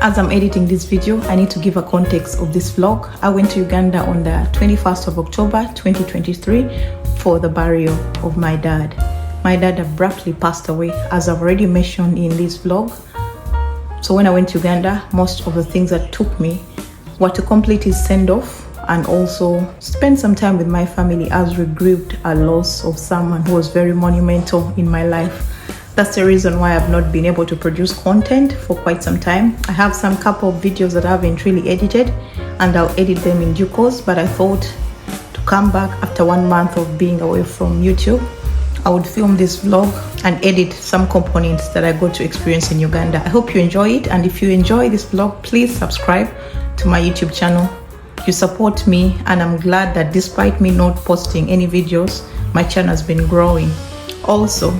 As I'm editing this video, I need to give a context of this vlog. I went to Uganda on the 21st of October 2023 for the burial of my dad. My dad abruptly passed away, as I've already mentioned in this vlog. So when I went to Uganda, most of the things that took me were to complete his send-off and also spend some time with my family as we grieved a loss of someone who was very monumental in my life. That's the reason why I've not been able to produce content for quite some time. I have some couple of videos that I haven't really edited, and I'll edit them in due course, but I thought to come back after 1 month of being away from YouTube, I would film this vlog and edit some components that I got to experience in Uganda. I hope you enjoy it, and if you enjoy this vlog, please subscribe to my YouTube channel. You support me, and I'm glad that despite me not posting any videos, my channel has been growing. Also,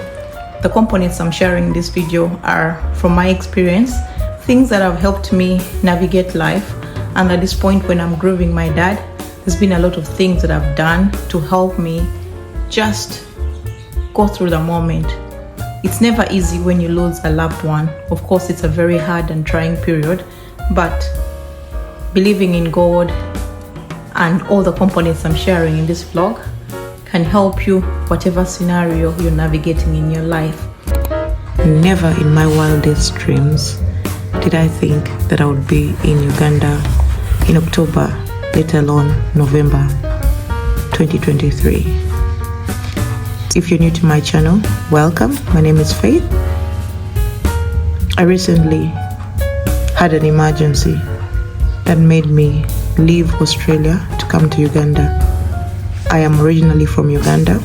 the components I'm sharing in this video are from my experience, things that have helped me navigate life. And at this point when I'm grieving my dad, there's been a lot of things that I've done to help me just go through the moment. It's never easy when you lose a loved one. Of course, it's a very hard and trying period, but believing in God and all the components I'm sharing in this vlog can help you whatever scenario you're navigating in your life. Never in my wildest dreams did I think that I would be in Uganda in October, let alone November 2023. If you're new to my channel, welcome. My name is Faith. I recently had an emergency that made me leave Australia to come to Uganda. I am originally from Uganda,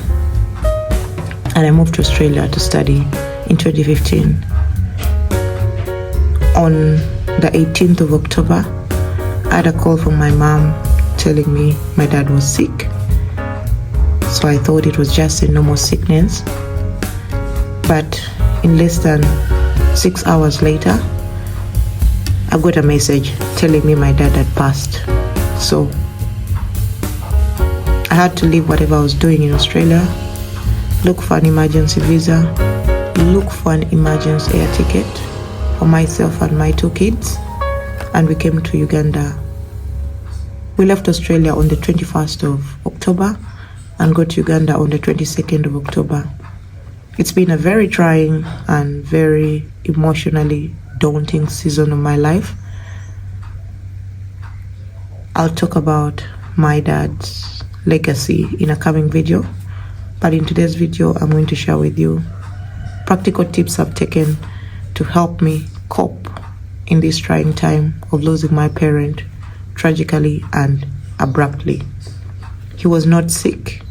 and I moved to Australia to study in 2015. On the 18th of October, I had a call from my mom telling me my dad was sick. So I thought it was just a normal sickness. But in less than 6 hours later, I got a message telling me my dad had passed. So I had to leave whatever I was doing in Australia, look for an emergency visa, look for an emergency air ticket for myself and my 2 kids, and we came to Uganda. We left Australia on the 21st of October and got to Uganda on the 22nd of October. It's been a very trying and very emotionally daunting season of my life. I'll talk about my dad's legacy in a coming video, but in today's video I'm going to share with you practical tips I've taken to help me cope in this trying time of losing my parent tragically and abruptly. He was not sick,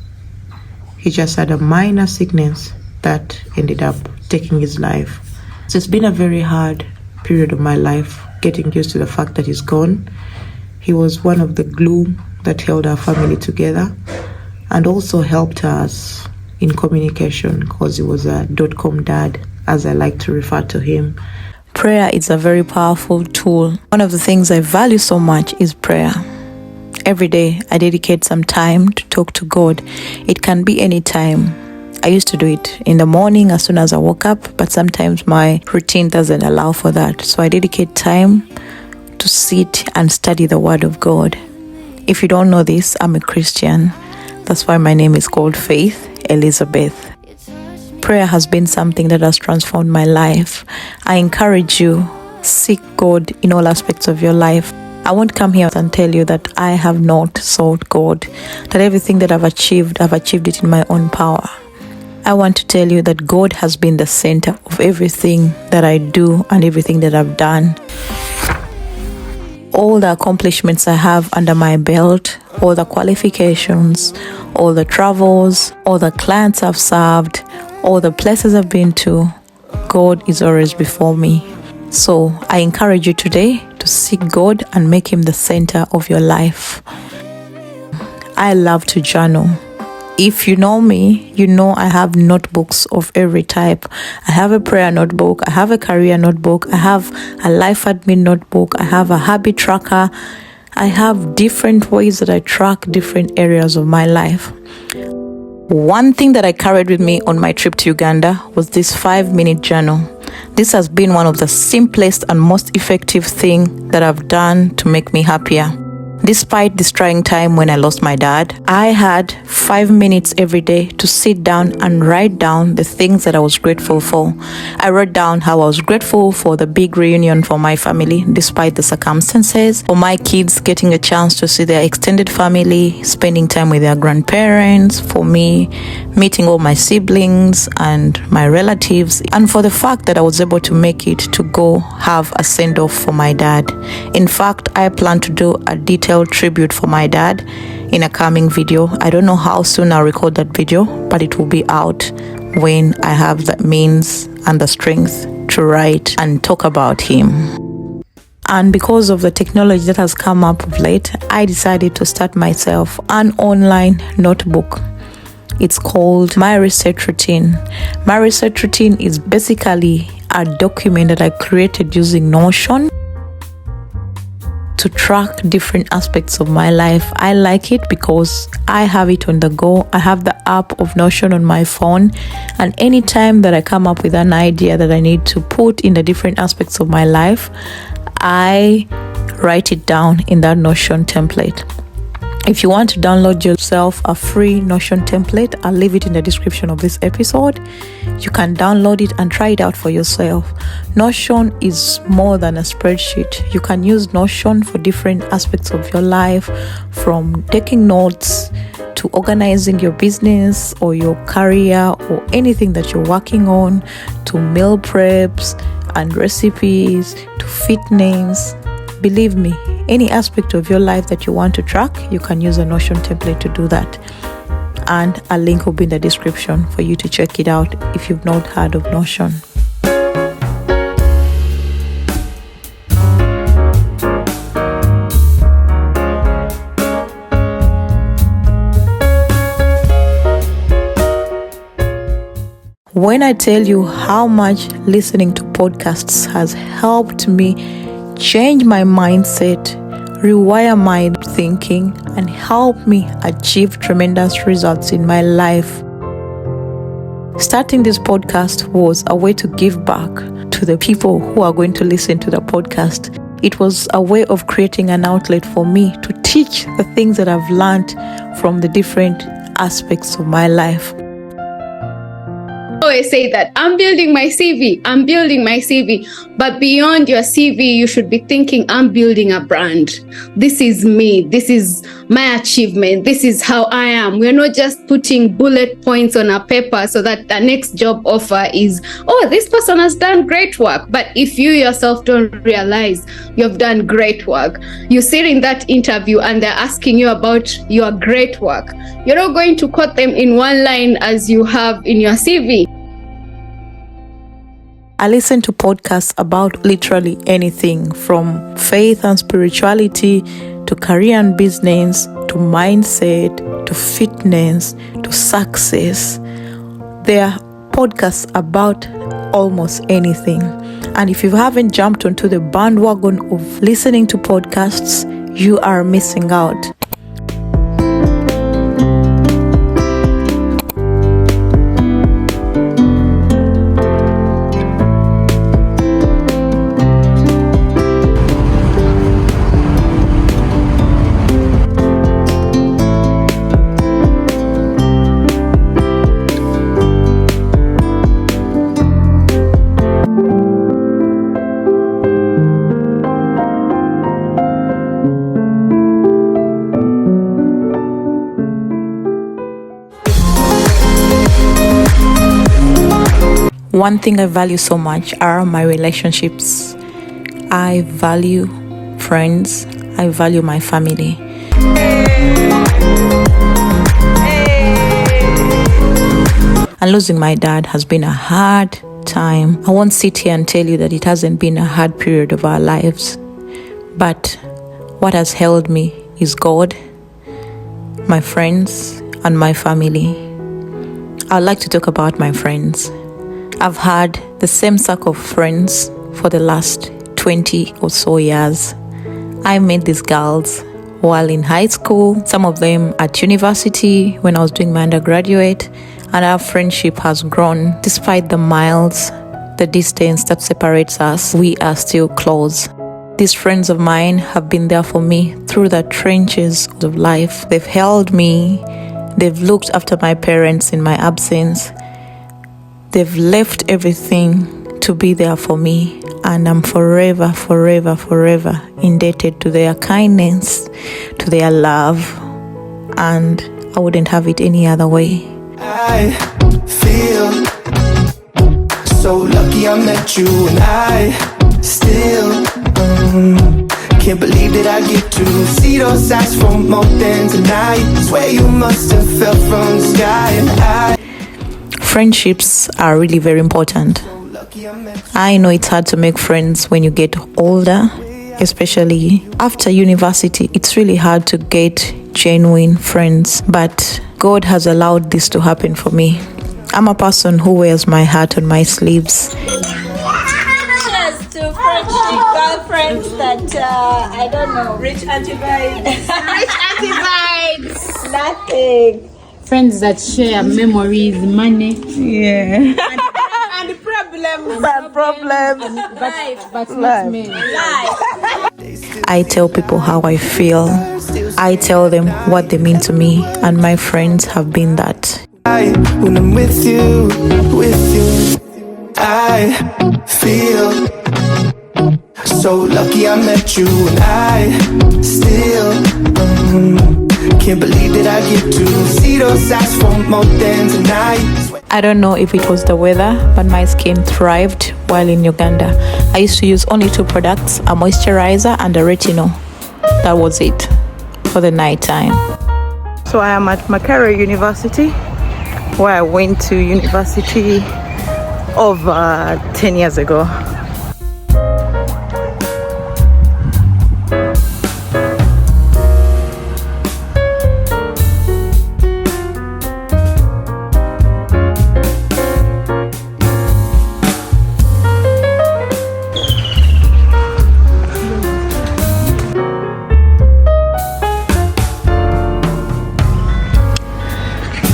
he just had a minor sickness that ended up taking his life. So it's been a very hard period of my life getting used to the fact that he's gone. He was one of the glue that held our family together and also helped us in communication, because he was a .com dad, as I like to refer to him. Prayer is a very powerful tool. One of the things I value so much is prayer. Every day I dedicate some time to talk to God. It can be any time. I used to do it in the morning as soon as I woke up, but sometimes my routine doesn't allow for that. So I dedicate time to sit and study the Word of God. If you don't know this, I'm a Christian. That's why my name is called Faith Elizabeth. Prayer has been something that has transformed my life. I encourage you, seek God in all aspects of your life. I won't come here and tell you that I have not sought God, that everything that I've achieved it in my own power. I want to tell you that God has been the center of everything that I do and everything that I've done. All the accomplishments I have under my belt, all the qualifications, all the travels, all the clients I've served, all the places I've been to, God is always before me. So I encourage you today to seek God and make Him the center of your life. I love to journal. If you know me, you know I have notebooks of every type. I have a prayer notebook, I have a career notebook, I have a life admin notebook, I have a habit tracker. I have different ways that I track different areas of my life. One thing that I carried with me on my trip to Uganda was this 5-minute journal. This has been one of the simplest and most effective thing that I've done to make me happier. Despite this trying time when I lost my dad, I had 5 minutes every day to sit down and write down the things that I was grateful for. I wrote down how I was grateful for the big reunion for my family despite the circumstances, for my kids getting a chance to see their extended family, spending time with their grandparents, for me meeting all my siblings and my relatives, and for the fact that I was able to make it to go have a send-off for my dad. In fact, I plan to do a detailed tribute for my dad in a coming video. I don't know how soon I'll record that video, but it will be out when I have the means and the strength to write and talk about him. And because of the technology that has come up of late, I decided to start myself an online notebook. It's called My Reset Routine. My Reset Routine is basically a document that I created using Notion to track different aspects of my life. I like it because I have it on the go. I have the app of Notion on my phone, and anytime that I come up with an idea that I need to put in the different aspects of my life, I write it down in that Notion template. If you want to download yourself a free Notion template, I'll leave it in the description of this episode. You can download it and try it out for yourself. Notion is more than a spreadsheet. You can use Notion for different aspects of your life, from taking notes to organizing your business or your career or anything that you're working on, to meal preps and recipes, to fitness. Believe me, any aspect of your life that you want to track, you can use a Notion template to do that. And a link will be in the description for you to check it out if you've not heard of Notion. When I tell you how much listening to podcasts has helped me change my mindset, rewire my thinking, and help me achieve tremendous results in my life. Starting this podcast was a way to give back to the people who are going to listen to the podcast. It was a way of creating an outlet for me to teach the things that I've learned from the different aspects of my life. I always say that I'm building my CV, but beyond your CV, you should be thinking, I'm building a brand. This is me. This is my achievement. This is how I am. We're not just putting bullet points on a paper so that the next job offer is, oh, this person has done great work. But if you yourself don't realize you've done great work, you sit in that interview and they're asking you about your great work. You're not going to quote them in one line as you have in your CV. I listen to podcasts about literally anything, from faith and spirituality to career and business to mindset to fitness to success. There are podcasts about almost anything. And if you haven't jumped onto the bandwagon of listening to podcasts, you are missing out. One thing I value so much are my relationships. I value friends. I value my family. And losing my dad has been a hard time. I won't sit here and tell you that it hasn't been a hard period of our lives. But what has held me is God, my friends, and my family. I'd like to talk about my friends. I've had the same circle of friends for the last 20 or so years. I met these girls while in high school, some of them at university when I was doing my undergraduate, and our friendship has grown despite the miles, the distance that separates us, we are still close. These friends of mine have been there for me through the trenches of life. They've held me. They've looked after my parents in my absence. They've left everything to be there for me. And I'm forever, forever, forever indebted to their kindness, to their love. And I wouldn't have it any other way. I feel so lucky I met you, and I still can't believe that I get to see those eyes for more than tonight. Swear you must have fell from the sky. And friendships are really very important. I know it's hard to make friends when you get older, especially after university. It's really hard to get genuine friends, but God has allowed this to happen for me. I'm a person who wears my heart on my sleeves. Cheers to friendship, girlfriends that, I don't know. Rich anti-vibes. Rich anti-vibes. Nothing. Friends that share memories, money. Yeah. And problems. Life, but not me. I tell people how I feel. I tell them what they mean to me, and my friends have been that. when I'm with you, I feel so lucky I met you, and I still can't believe that I get to see those eyes for more than tonight. I don't know if it was the weather, but my skin thrived while in Uganda. I used to use only 2 products, a moisturizer and a retinol. That was it for the night time. So I am at Makerere University, where I went to university over 10 years ago.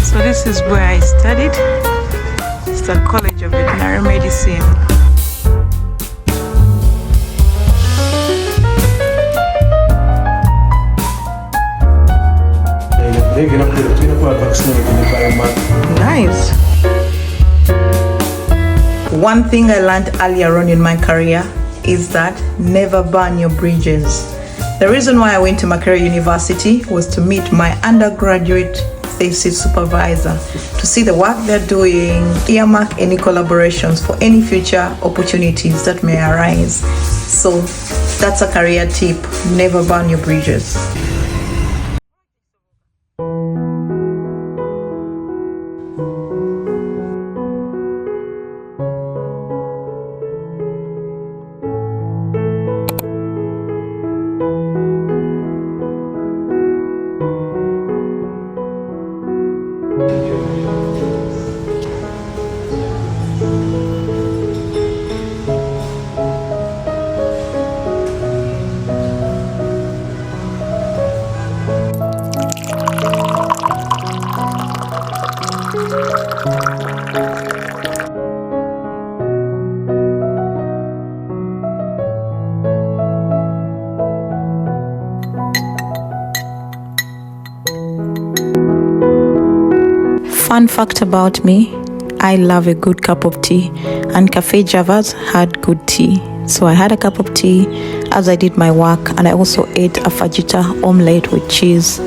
So this is where I studied. It's the College of Veterinary Medicine. Nice. One thing I learned earlier on in my career is that never burn your bridges. The reason why I went to Makerere University was to meet my undergraduate thesis supervisor, to see the work they're doing, earmark any collaborations for any future opportunities that may arise. So that's a career tip: never burn your bridges. Fun fact about me, I love a good cup of tea, and Cafe Java's had good tea. So I had a cup of tea as I did my work, and I also ate a fajita omelette with cheese.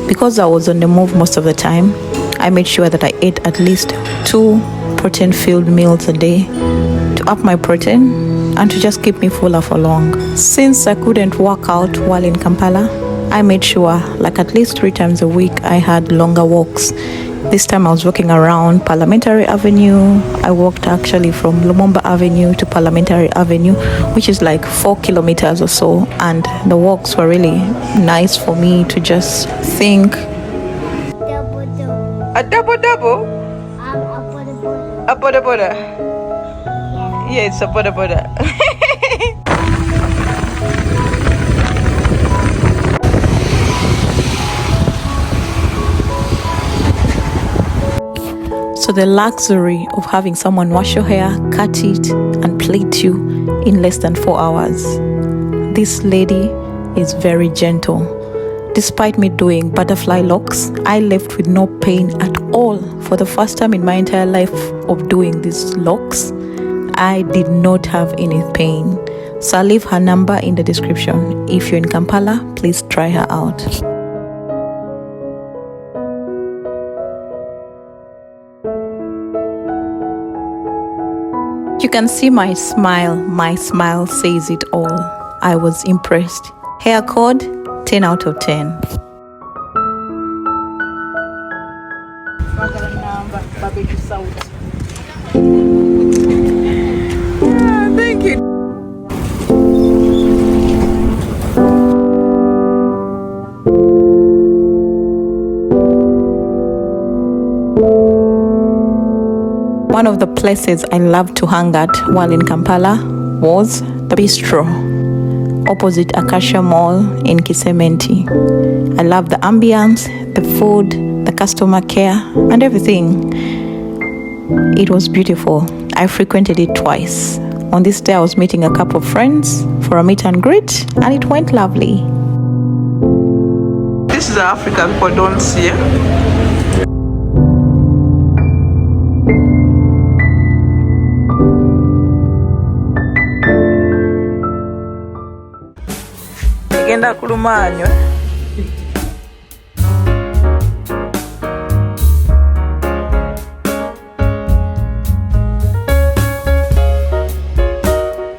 Because I was on the move most of the time, I made sure that I ate at least 2 protein-filled meals a day to up my protein and to just keep me fuller for long. Since I couldn't work out while in Kampala, I made sure like at least 3 times a week I had longer walks. This time I was walking around Parliamentary Avenue. I walked actually from Lumumba Avenue to Parliamentary Avenue, which is like 4 kilometers or so. And the walks were really nice for me to just think. A double? A boda. Yeah, it's a boda. So the luxury of having someone wash your hair, cut it, and plait you in less than 4 hours. This lady is very gentle. Despite me doing butterfly locks, I left with no pain at all. For the first time in my entire life of doing these locks, I did not have any pain. So I'll leave her number in the description. If you're in Kampala, please try her out. You can see my smile. My smile says it all. I was impressed. Hair code, 10 out of 10. Thank you. One of the places I loved to hang at while in Kampala was the bistro opposite Acacia Mall in Kisementi. I love the ambience, the food, the customer care, and everything. It was beautiful. I frequented it twice. On this day, I was meeting a couple of friends for a meet and greet, and it went lovely. This is Africa people don't see. Genda kulumanyo.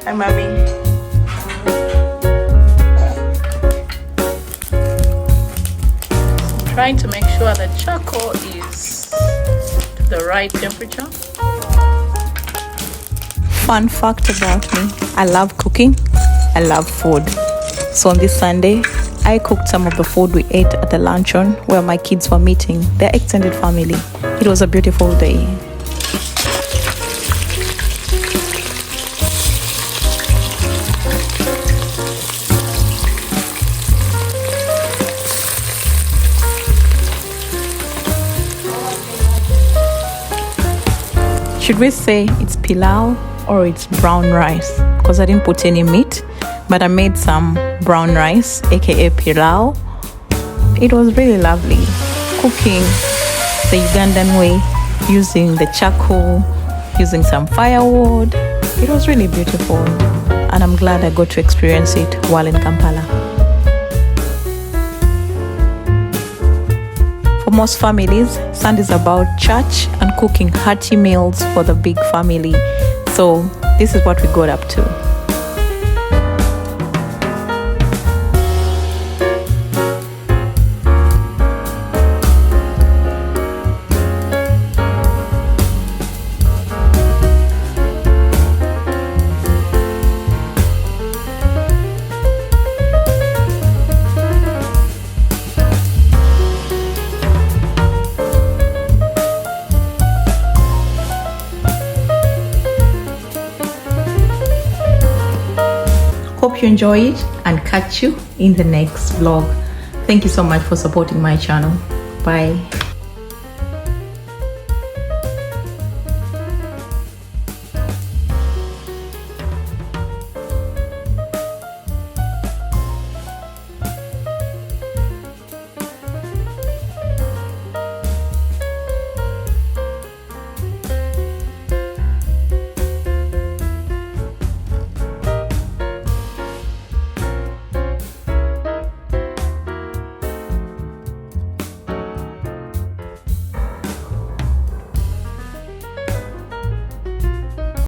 Hi, mommy. Trying to make sure the charcoal is the right temperature. Fun fact about me, I love cooking, I love food. So on this Sunday, I cooked some of the food we ate at the luncheon where my kids were meeting their extended family. It was a beautiful day. Should we say it's pilau or it's brown rice? Because I didn't put any meat, but I made some brown rice, aka pilau. It was really lovely. Cooking the Ugandan way, using the charcoal, using some firewood. It was really beautiful, and I'm glad I got to experience it while in Kampala. For most families, Sunday is about church and cooking hearty meals for the big family. So this is what we got up to. Hope you enjoy it and catch you in the next vlog. Thank you so much for supporting my channel. Bye.